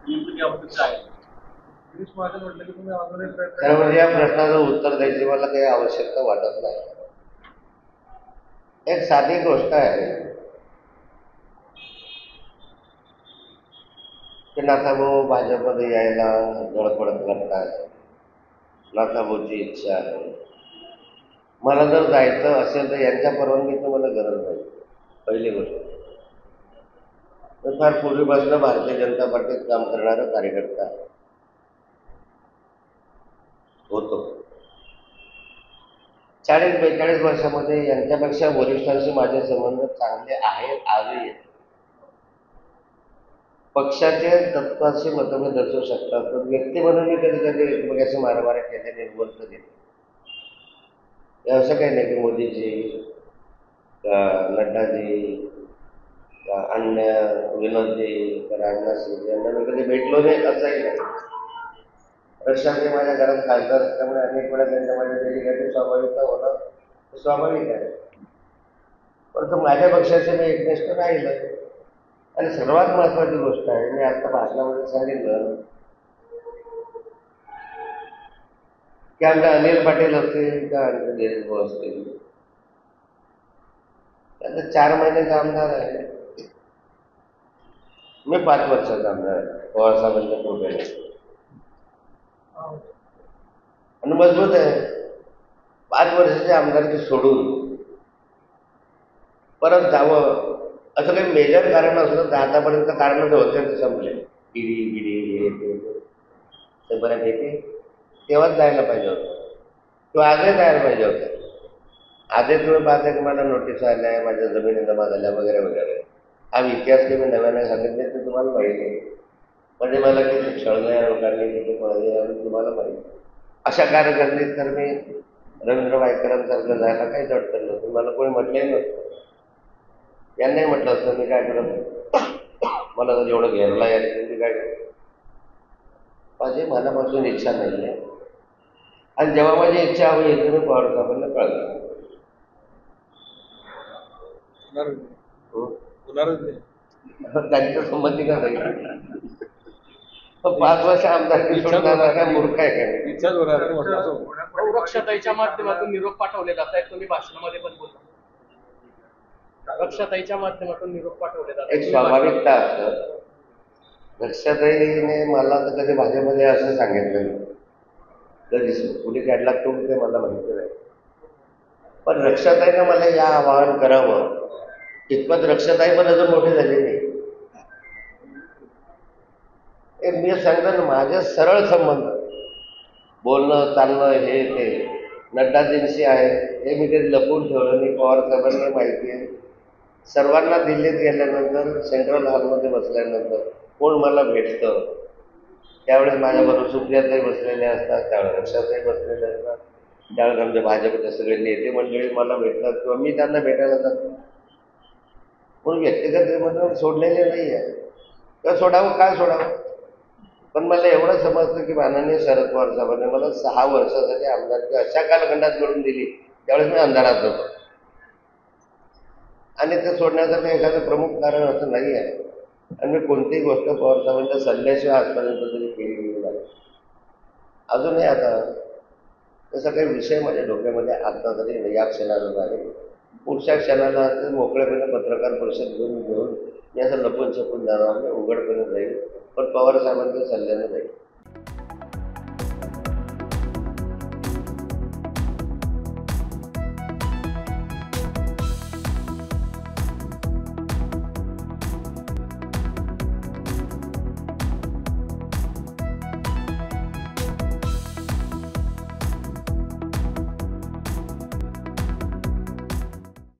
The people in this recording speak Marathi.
खरं म्हणजे या प्रश्नाचं उत्तर द्यायची मला काही आवश्यकता वाटत नाही. एक साधी गोष्ट आहे की नाथाभाऊ भाजपमध्ये यायला धडपड करतात. नाथाभाऊची इच्छा आहे. मला जर जायचं असेल तर यांच्या परवानगीचं मला गरज नाही. पहिली गोष्ट. फार पूर्वीपासून भारतीय जनता पार्टीत काम करणारा कार्यकर्ता होतो. 40-42 वर्षामध्ये यांच्यापेक्षा वरिष्ठांशी माझे संबंध चांगले आहेत, आजही आहेत. पक्षाचे तत्वाशी मतभेद असू शकतात, पण व्यक्ती म्हणून मी कधी कधी एकमेकाशी मारामारी केल्याने निवृत्त दिली. असं काही नाही की मोदीजी, नड्डाजी, अन्य विनोदजी, राजनाथ सिंह यांना मी कधी भेटलो नाही असंही नाही. रक्षाचे माझ्या घरात खासदार असल्यामुळे अनेक वेळा त्यांच्या माझ्या भेटी स्वाभाविक होणं स्वाभाविक आहे. परंतु माझ्या पक्षाचे मी एकनिष्ठ राहिलं. आणि सर्वात महत्वाची गोष्ट आहे, मी आता भाषणामध्ये सांगितलं की आमच्या अनिल पाटील असतील का आमचे दिलीप भाऊ असतील, त्यांचा 4 महिन्याचा आमदार आहे. मी 5 वर्षाचा आमदार आहे पवारसाहेबांच्या कृपेने आणि मजबूत आहे. 5 वर्षाची आमदारकी सोडून परत जावं असं काही मेजर कारण असलं तर आतापर्यंत कारण जे होते ते संपले. ईडी ते बऱ्यापैकी तेव्हाच जायला पाहिजे होतं किंवा आजही जायला पाहिजे होतं. आजही तुम्ही पाहता की मला नोटीस आल्या आहे, माझ्या जमिनी जमा झाल्या वगैरे वगैरे. हा इतिहास की मी नव्याने सांगितले ते तुम्हाला माहिती आहे. म्हणजे मला किती छळलं लोकांनी, किती पळले आणि तुम्हाला माहिती. अशा कार्यकर्ते तर मी रवींद्र वायकरांसारखं जायला काहीच अडचण नव्हतं. मला कोणी म्हटलंही नव्हतं. यांनाही म्हटलं असतं मी काय करत, मला जर एवढं घेरला यायला मी काय करत. माझी मनापासून इच्छा नाही आहे. आणि जेव्हा माझी इच्छा होईल तर मी पवार साहेबांना कळलं. त्यांच्या संमती का नाही. 5 वर्ष आमदारकी सोडणार काय मूर्ख आहे काय. रक्षाताईच्या माध्यमातून निरोप पाठवले जात आहेत, तुम्ही भाषणामध्ये पण बोलता. रक्षाताईच्या माध्यमातून निरोप पाठवले जातात. एक स्वाभाविकता असतं. रक्षाताईने मला तर कधी भाजपमध्ये असं सांगितलं नाही. कधी कुठे काढला तो ते मला माहिती नाही. पण रक्षाताईनं मला या आवाहन करावं इतपत रक्षाताई पण अजून मोठी झाली नाही. एक मी सांगतो ना, माझे सरळ संबंध बोलणं चालणं हे ते नड्डाजींशी आहे. हे मी कधी लपवून ठेवलं नाही. पवार साहेबांना माहिती आहे. सर्वांना दिल्लीत गेल्यानंतर सेंट्रल हॉलमध्ये बसल्यानंतर कोण मला भेटतं त्यावेळेस माझ्याबरोबर सुप्रियाताई बसलेले असतात, त्यावेळेस रक्षाताई बसलेले असतात, त्यावेळेस आमच्या भाजपचे सगळे नेते मंडळी मला भेटतात किंवा मी त्यांना भेटायला जातो. म्हणून व्यक्तिगत सोडलेले नाही आहे. तर सोडावं काय सोडावं. पण मला एवढं समजतं की माननीय शरद पवार साहेबांनी मला 6 वर्षासाठी आमदारकी अशा कालखंडात मिळून दिली त्यावेळेस मी अंधारात होतो. आणि ते सोडण्याचं काही एखादं प्रमुख कारण असं नाही आहे. आणि मी कोणतीही गोष्ट पवार साहेबांच्या सल्ल्याशिवाय आजपर्यंत तरी केलेली नाही. अजूनही आता तसा काही विषय माझ्या डोक्यामध्ये आता तरी या क्षणाला नाही. पुढच्या क्षणाला मोकळेपणे पत्रकार परिषद घेऊन मी असं लपून छपून जाणार नाही, उघडपणे जाईल. पण पवार साहेबांच्या सल्ल्याने जाईल.